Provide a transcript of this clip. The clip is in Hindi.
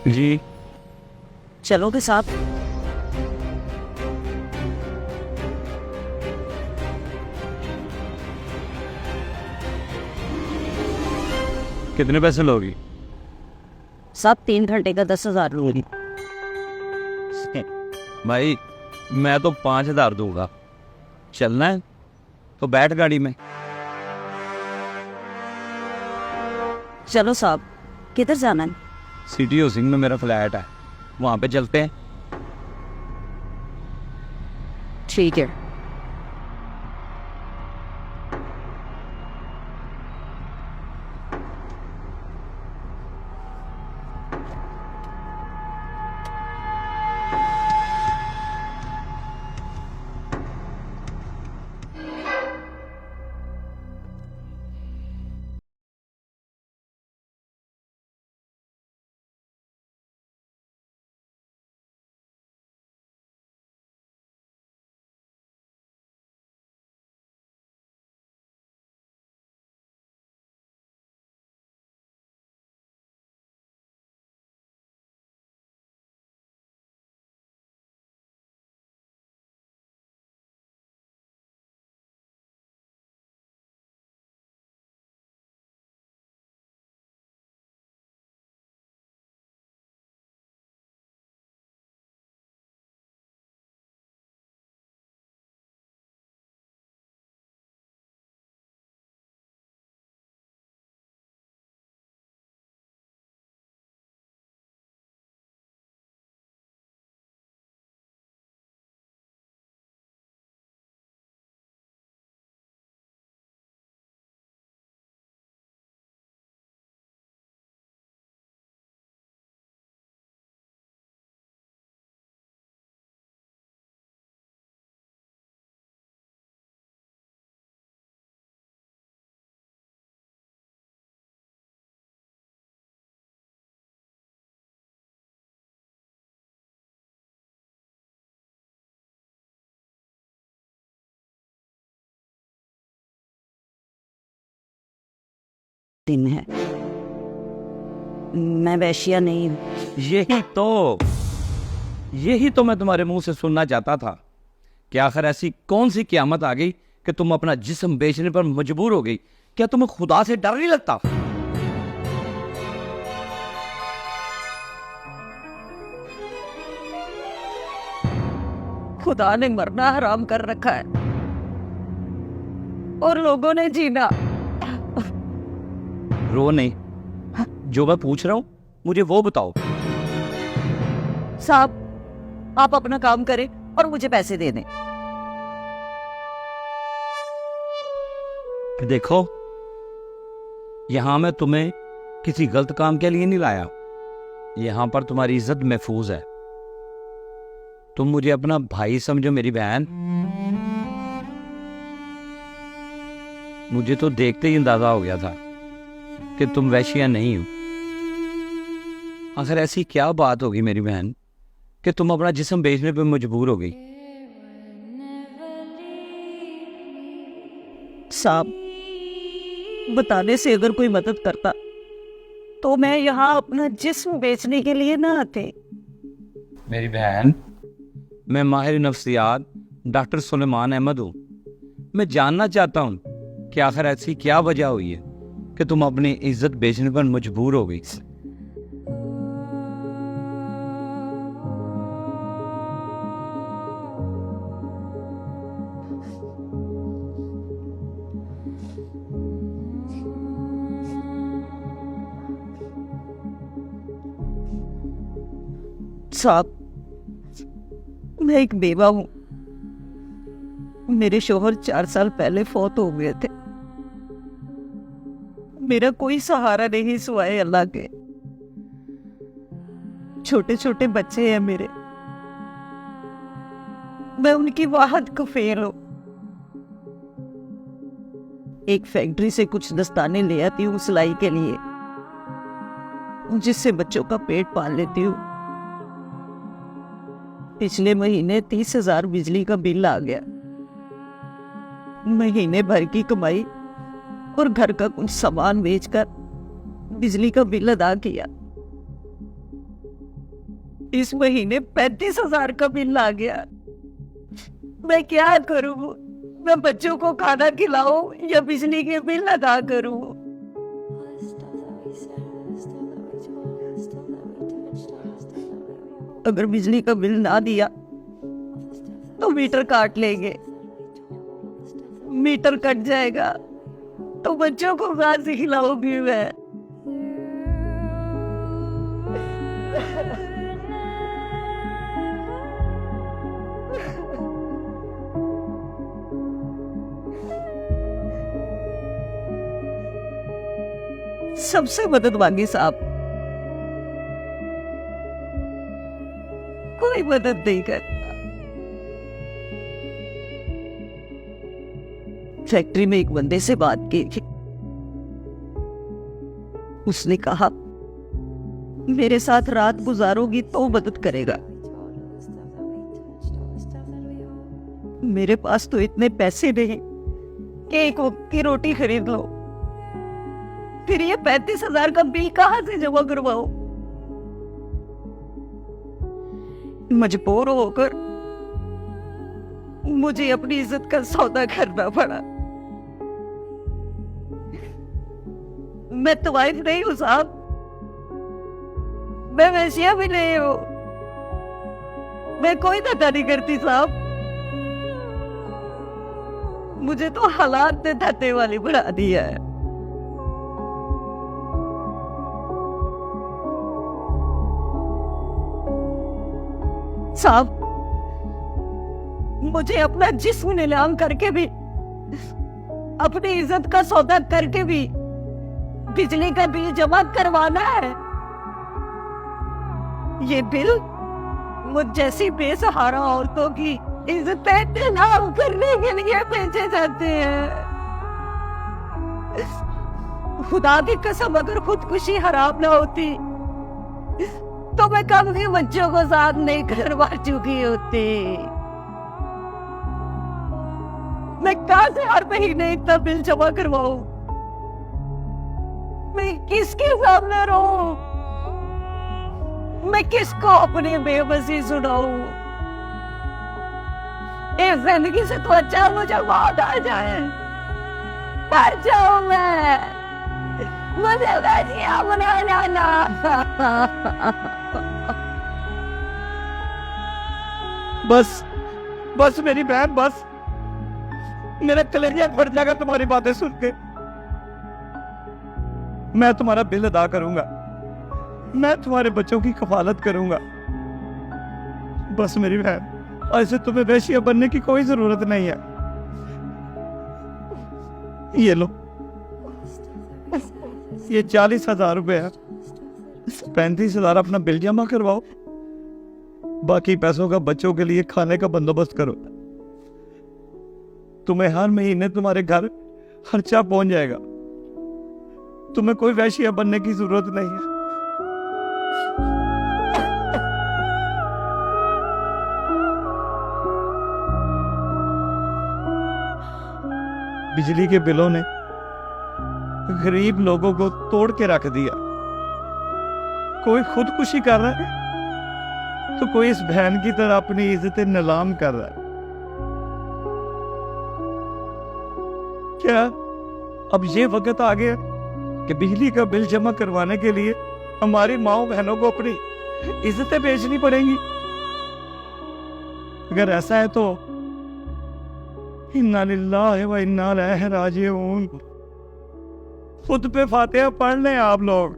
जी। चलोगे साहब? कितने पैसे लोगी? साहब 3 घंटे का 10,000 लूंगी। भाई मैं तो 5,000 दूंगा। चलना है तो बैठ गाड़ी में। चलो साहब, किधर जाना है? सिटी हाउसिंग में मेरा फ्लैट है, वहां पे चलते हैं। ठीक है। दिन है, मैं वैश्या नहीं हूँ। यही तो मैं तुम्हारे मुंह से सुनना चाहता था कि आखिर ऐसी कौन सी क़यामत आ गई कि तुम अपना जिस्म बेचने पर मजबूर हो गई। क्या तुम्हें खुदा से डर नहीं लगता? खुदा ने मरना हराम कर रखा है और लोगों ने जीना। रो नहीं, जो मैं पूछ रहा हूं मुझे वो बताओ। साहब, आप अपना काम करें और मुझे पैसे दे दें। देखो, यहां मैं तुम्हें किसी गलत काम के लिए नहीं लाया। यहां पर तुम्हारी इज्जत महफूज है। तुम मुझे अपना भाई समझो, मेरी बहन। मुझे तो देखते ही अंदाजा हो गया था कि तुम वैश्या नहीं हो। आखिर ऐसी क्या बात होगी मेरी बहन कि तुम अपना जिस्म बेचने पर मजबूर हो गई? साहब, बताने से अगर कोई मदद करता तो मैं यहाँ अपना जिस्म बेचने के लिए ना आते। मेरी बहन, मैं माहिर नफ्सियात डॉक्टर सुलेमान अहमद हूँ। मैं जानना चाहता हूँ कि आखिर ऐसी क्या वजह हुई है कि तुम अपनी इज्जत बेचने पर मजबूर हो गई। साहब, मैं एक बेवा हूँ। मेरे शोहर 4 साल पहले फौत हो गए थे। मेरा कोई सहारा नहीं सिवाय अल्लाह के। छोटे छोटे बच्चे हैं मेरे। मैं उनकी वाहद कफेल हूँ। एक फैक्ट्री से कुछ दस्ताने ले आती हूँ सिलाई के लिए, जिससे बच्चों का पेट पाल लेती हूँ। पिछले महीने 30,000 बिजली का बिल आ गया। महीने भर की कमाई और घर का कुछ सामान बेचकर बिजली का बिल अदा किया। इस महीने 35,000 का बिल आ गया। मैं क्या करूं? मैं बच्चों को खाना खिलाऊं या बिजली के बिल अदा करूं? अगर बिजली का बिल ना दिया तो मीटर काट लेंगे। मीटर कट जाएगा तो बच्चों को कहाँ से खिलाऊंगी मैं? सबसे मदद मांगी साहब, कोई मदद नहीं करता। फैक्ट्री में एक बंदे से बात की थी, उसने कहा मेरे साथ रात गुजारोगी तो मदद करेगा। मेरे पास तो इतने पैसे नहीं कि एक वक्त की रोटी खरीद लो, फिर ये 35,000 का बिल कहां से जमा करवाओ? मजबूर होकर मुझे अपनी इज्जत का सौदा करना पड़ा। मैं तवाइफ नहीं हूं साहब, मैं वैश्या भी नहीं हूं, मैं कोई धंधा नहीं करती साहब। मुझे तो हालात ने धंधे वाली बना दिया है। साहब, मुझे अपना जिस्म नीलाम करके भी, अपनी इज्जत का सौदा करके भी बिजली का बिल जमा करवाना है। ये बिल मुझ जैसी बेसहारा औरतों की इज्जतें नीलाम करने के लिए भेजे जाते हैं। खुदा की कसम, अगर खुदकुशी हराम ना होती तो मैं कभी बच्चों को साथ नहीं करवा चुकी होती। मैं कहां से हर महीने इतना बिल जमा करवाऊं? मैं किसके सामने रहूं? मैं किसको अपनी बेबसी सुनाऊं? इस जिंदगी से तो अच्छा मुझे मौत आ जाए। मर जाऊं मैं, मुझे वैश्या बना लाना। बस बस मेरी बहन, बस। मेरा कलेजा फट जाएगा तुम्हारी बातें सुन के। मैं तुम्हारा बिल अदा करूंगा, मैं तुम्हारे बच्चों की कफालत करूंगा। बस मेरी बहन, ऐसे तुम्हें वैश्या बनने की कोई जरूरत नहीं है। ये लो, ये 40,000 रुपए है। 35,000 अपना बिल जमा करवाओ, बाकी पैसों का बच्चों के लिए खाने का बंदोबस्त करो। तुम्हें हर महीने तुम्हारे घर खर्चा पहुंच जाएगा। तुम्हें कोई वैश्या बनने की जरूरत नहीं है। बिजली के बिलों ने गरीब लोगों को तोड़ के रख दिया। कोई खुदकुशी कर रहा है तो कोई इस बहन की तरह अपनी इज्जतें नीलाम कर रहा है। क्या अब ये वक्त आ गया कि बिजली का बिल जमा करवाने के लिए हमारी माओ बहनों को अपनी इज्जतें बेचनी पड़ेंगी? अगर ऐसा है तो इन्ना लिल्लाहि व इन्ना इलैहि राजिऊन। खुद पे फातिहा पढ़ लें आप लोग।